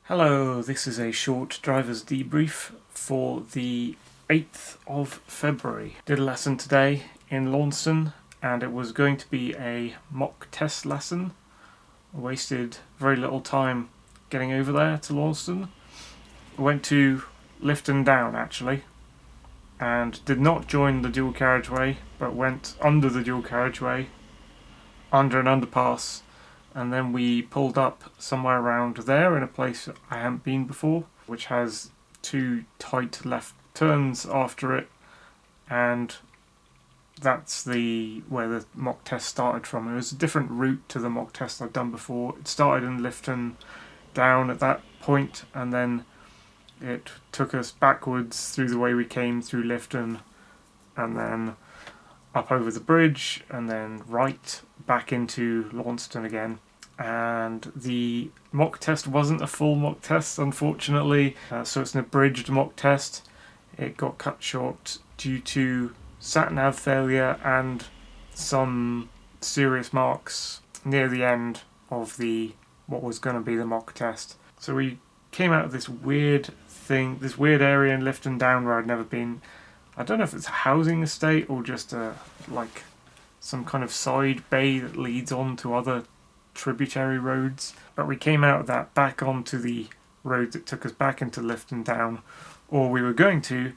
Hello, this is a short driver's debrief for the 8th of February. Did a lesson today in Launceston and it was going to be a mock test lesson. I wasted very little time getting over there to Launceston. I went to Lifton Down actually and did not join the dual carriageway but went under the dual carriageway, under an underpass, and then we pulled up somewhere around there in a place I hadn't been before, which has two tight left turns after it, and that's where the mock test started from. It was a different route to the mock test I'd done before. It started in Lifton Down at that point, and then it took us backwards through the way we came through Lifton, and then up over the bridge, and then right back into Launceston again. And the mock test wasn't a full mock test, unfortunately, so it's an abridged mock test. It got cut short due to sat-nav failure and some serious marks near the end of what was going to be the mock test. So we came out of this weird area in Lifton Down where I'd never been. I don't know if it's a housing estate or just some kind of side bay that leads on to other tributary roads. But we came out of that back onto the road that took us back into Lifton Down, or we were going to,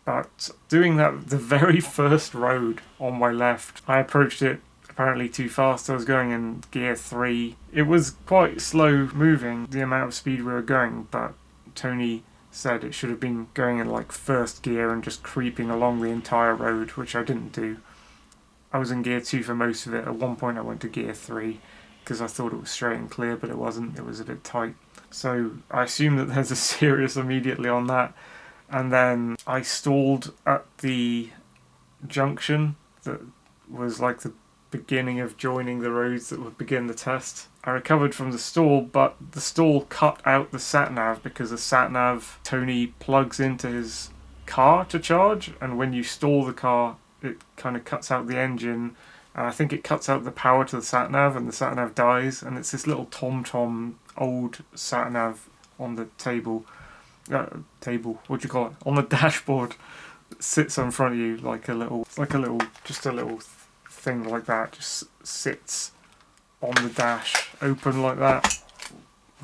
but doing that, the very first road on my left, I approached it apparently too fast. I was going in gear 3. It was quite slow moving, the amount of speed we were going, but Tony said it should have been going in like first gear and just creeping along the entire road, which I didn't do. I was in gear 2 for most of it. At one point I went to gear 3 because I thought it was straight and clear, but it wasn't. It was a bit tight. So I assume that there's a serious immediately on that. And then I stalled at the junction that was like the beginning of joining the roads that would begin the test. I recovered from the stall, but the stall cut out the sat-nav because the sat-nav Tony plugs into his car to charge, and when you stall the car it kind of cuts out the engine, and I think it cuts out the power to the sat-nav and the sat-nav dies, and it's this little TomTom old sat-nav on the table, what do you call it, on the dashboard that sits in front of you like a little thing like that, just sits on the dash, open like that,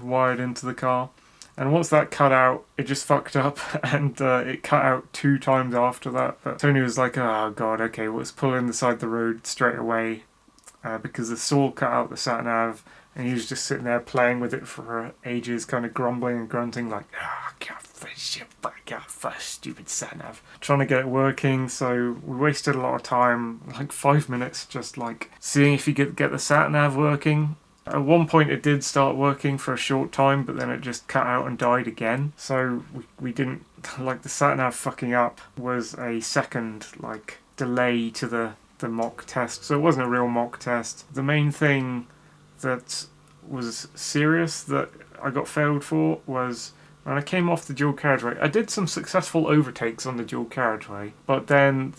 wired into the car. And once that cut out, it just fucked up, and it cut out 2 times after that. But Tony was like, oh god, okay, well, let's pull in the side of the road straight away, because the saw cut out the sat-nav, and he was just sitting there playing with it for ages, kind of grumbling and grunting like, I can't finish it, but I can't finish stupid sat-nav. Trying to get it working, so we wasted a lot of time, like 5 minutes, just like seeing if he could get the sat-nav working. At one point it did start working for a short time, but then it just cut out and died again. So we didn't, like, the sat-nav fucking up was a second, like, delay to the mock test. So it wasn't a real mock test. The main thing that was serious that I got failed for was when I came off the dual carriageway. I did some successful overtakes on the dual carriageway, but then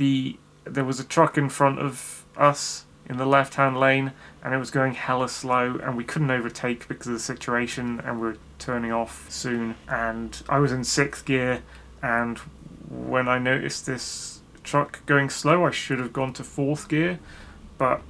there was a truck in front of us in the left-hand lane, and it was going hella slow, and we couldn't overtake because of the situation, and we were turning off soon. And I was in 6th gear, and when I noticed this truck going slow, I should have gone to 4th gear, but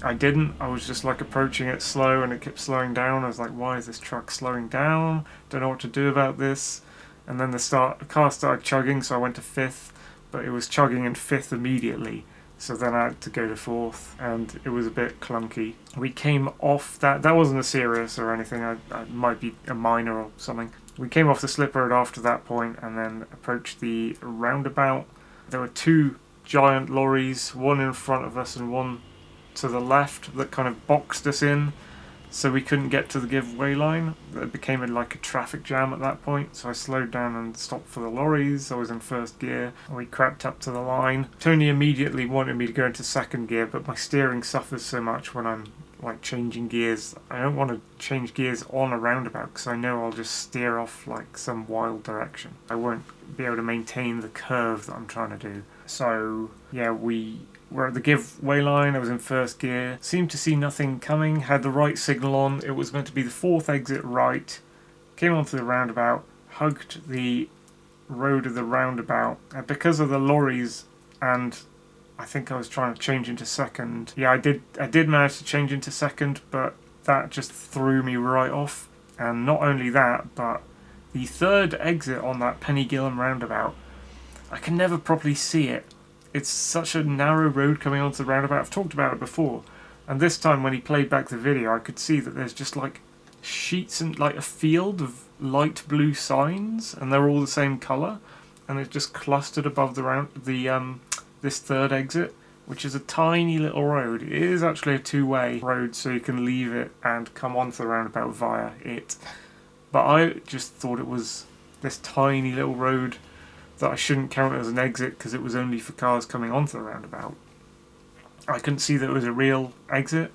I didn't. I was just like approaching it slow, and it kept slowing down. I was like, why is this truck slowing down? Don't know what to do about this. And then the car started chugging, so I went to 5th, but it was chugging in 5th immediately. So then I had to go to 4th, and it was a bit clunky. We came off that wasn't a serious or anything, I might be a minor or something. We came off the slip road after that point and then approached the roundabout. There were 2 giant lorries, one in front of us and one to the left, that kind of boxed us in, so we couldn't get to the giveaway line. It became like a traffic jam at that point, so I slowed down and stopped for the lorries. I was in 1st gear, and we crept up to the line. Tony immediately wanted me to go into 2nd gear, but my steering suffers so much when I'm like changing gears. I don't want to change gears on a roundabout because I know I'll just steer off like some wild direction. I won't be able to maintain the curve that I'm trying to do. So yeah, we were at the giveaway line. I was in 1st gear, seemed to see nothing coming, had the right signal on. It was meant to be the 4th exit right, came onto the roundabout, hugged the road of the roundabout, and because of the lorries, and I think I was trying to change into second. Yeah, I did manage to change into second, but that just threw me right off. And not only that, but the third exit on that Penny Gillam roundabout, I can never properly see it. It's such a narrow road coming onto the roundabout. I've talked about it before, and this time when he played back the video, I could see that there's just like sheets and like a field of light blue signs, and they're all the same colour, and it's just clustered above this third exit, which is a tiny little road. It is actually a two-way road, so you can leave it and come onto the roundabout via it. But I just thought it was this tiny little road that I shouldn't count as an exit because it was only for cars coming onto the roundabout. I couldn't see that it was a real exit.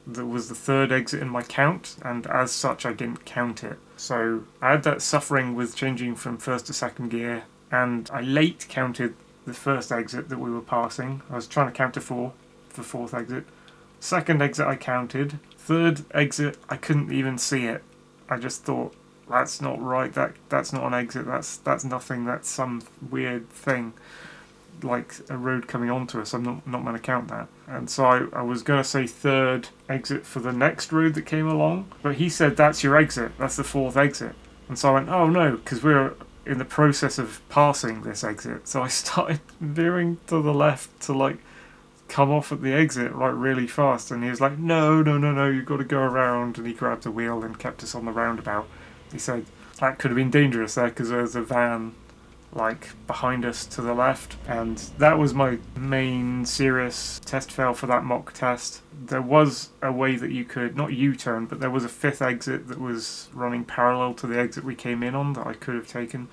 That was the third exit in my count, and as such I didn't count it. So I had that suffering with changing from first to second gear, and I late counted the first exit that we were passing. I was trying to count to 4 for fourth exit. Second exit I counted. Third exit I couldn't even see it. I just thought, that's not right, that's not an exit, that's nothing, that's some weird thing, like a road coming onto us. I'm not going to count that. And so I was going to say third exit for the next road that came along, but he said that's your exit, that's the fourth exit. And so I went, oh no, because we're in the process of passing this exit. So I started veering to the left to like come off at the exit like really fast, and he was like, no, you've got to go around, and he grabbed the wheel and kept us on the roundabout. He said that could have been dangerous there because there was a van like behind us to the left, and that was my main serious test fail for that mock test. There was a way that you could not U-turn, but there was a fifth exit that was running parallel to the exit we came in on that I could have taken,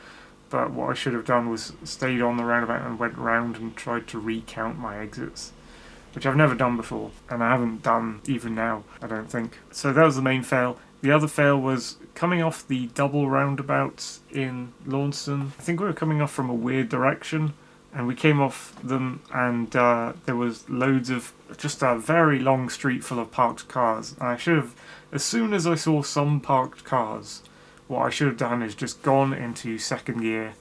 but what I should have done was stayed on the roundabout and went round and tried to recount my exits, which I've never done before, and I haven't done even now, I don't think. So that was the main fail. The other fail was coming off the double roundabouts in Launceston. I think we were coming off from a weird direction, and we came off them, and there was loads of just a very long street full of parked cars. And I should have, as soon as I saw some parked cars, what I should have done is just gone into second gear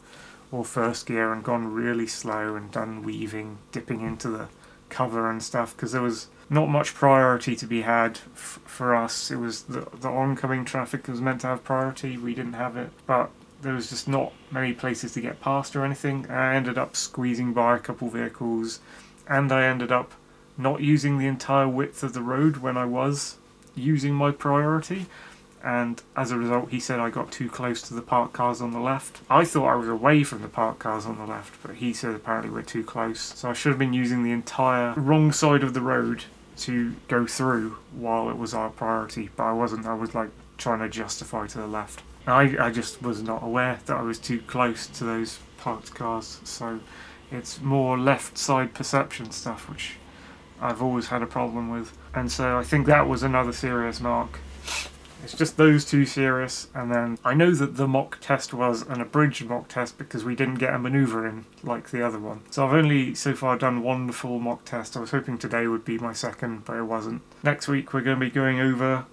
or first gear and gone really slow and done weaving, dipping into the cover and stuff, because there was not much priority to be had for us. It was the oncoming traffic was meant to have priority. We didn't have it, but there was just not many places to get past or anything. And I ended up squeezing by a couple vehicles, and I ended up not using the entire width of the road when I was using my priority. And as a result, he said I got too close to the parked cars on the left. I thought I was away from the parked cars on the left, but he said apparently we're too close. So I should have been using the entire wrong side of the road to go through while it was our priority, but I wasn't. I was like trying to justify to the left. I just was not aware that I was too close to those parked cars, so it's more left side perception stuff, which I've always had a problem with. And so I think that was another serious mark. It's just those two serious, and then I know that the mock test was an abridged mock test because we didn't get a manoeuvre in like the other one. So I've only so far done one full mock test. I was hoping today would be my second, but it wasn't. Next week we're going to be going over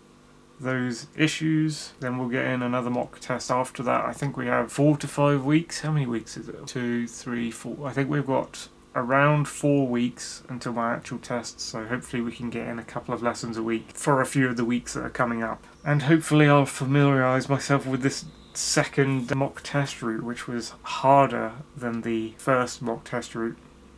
those issues, then we'll get in another mock test after that. I think we have 4 to 5 weeks. How many weeks is it? 2, 3, 4. I think we've got around 4 weeks until my actual test, so hopefully we can get in a couple of lessons a week for a few of the weeks that are coming up. And hopefully I'll familiarise myself with this second mock test route, which was harder than the first mock test route,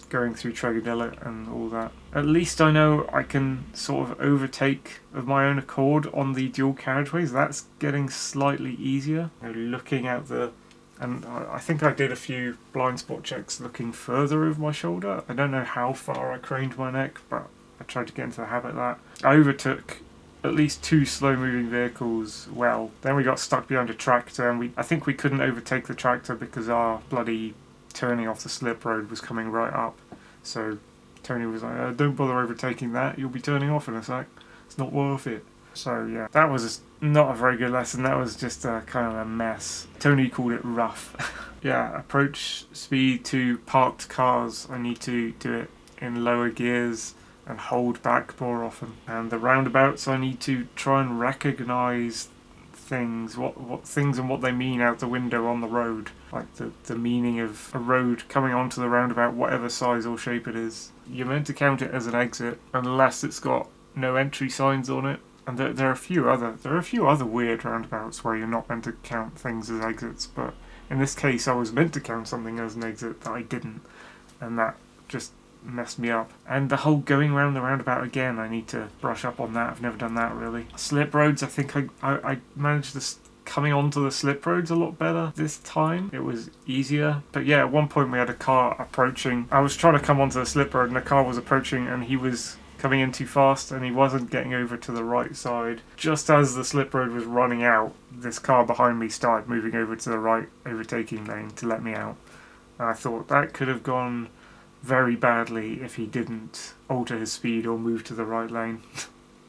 going through Tregadillet and all that. At least I know I can sort of overtake of my own accord on the dual carriageways. That's getting slightly easier. You know, looking out the... And I think I did a few blind spot checks looking further over my shoulder. I don't know how far I craned my neck, but I tried to get into the habit of that. I overtook at least 2 slow-moving vehicles well. Then we got stuck behind a tractor, and I think we couldn't overtake the tractor because our bloody turning off the slip road was coming right up. So Tony was like, don't bother overtaking that, you'll be turning off in a sec. It's not worth it. So yeah, that was not a very good lesson. That was just a kind of a mess. Tony called it rough. Yeah, approach speed to parked cars. I need to do it in lower gears and hold back more often. And the roundabouts, I need to try and recognise things, what things and what they mean out the window on the road. Like the meaning of a road coming onto the roundabout, whatever size or shape it is. You're meant to count it as an exit unless it's got no entry signs on it. And there are a few other weird roundabouts where you're not meant to count things as exits, but in this case I was meant to count something as an exit that I didn't, and that just messed me up. And the whole going round the roundabout again, I need to brush up on that. I've never done that really. Slip roads, I think I managed this coming onto the slip roads a lot better this time. It was easier. But yeah, at one point we had a car approaching. I was trying to come onto the slip road and the car was approaching and he was coming in too fast and he wasn't getting over to the right side. Just as the slip road was running out, this car behind me started moving over to the right overtaking lane to let me out. And I thought that could have gone very badly if he didn't alter his speed or move to the right lane.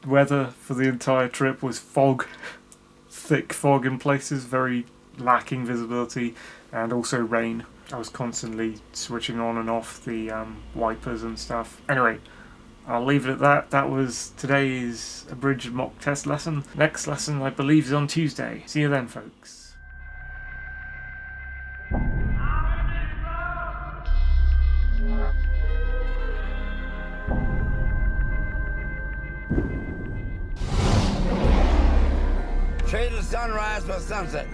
Weather for the entire trip was fog, thick fog in places, very lacking visibility, and also rain. I was constantly switching on and off the wipers and stuff. Anyway, I'll leave it at that. That was today's abridged mock test lesson. Next lesson, I believe, is on Tuesday. See you then, folks. Trade the sunrise for sunset.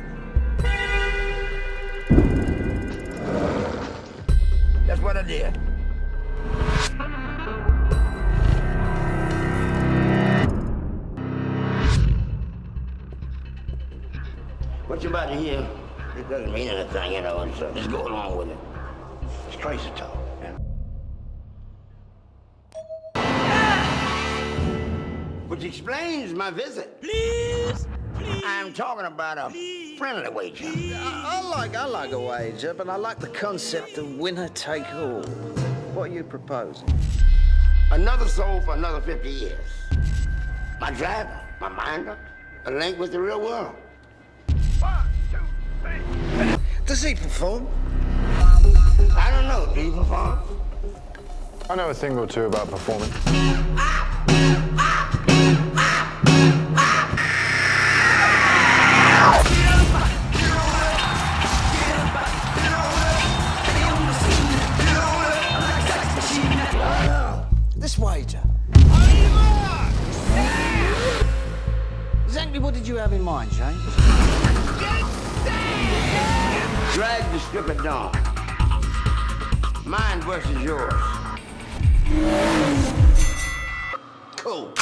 That's what I did. What you about to hear, it doesn't mean anything, you know, and so just go along with it. It's crazy talk, man. Which explains my visit. Please. I'm talking about a friendly wager. I like a wager, but I like the concept of winner take all. What are you proposing? Another soul for another 50 years. My driver, my minder, a link with the real world. 1, 2, 3. Does he perform? I don't know. Do you perform? I know a thing or two about performing. This wager. Exactly what did you have in mind, James? Drag the strip at dawn. Mine versus yours. Cool.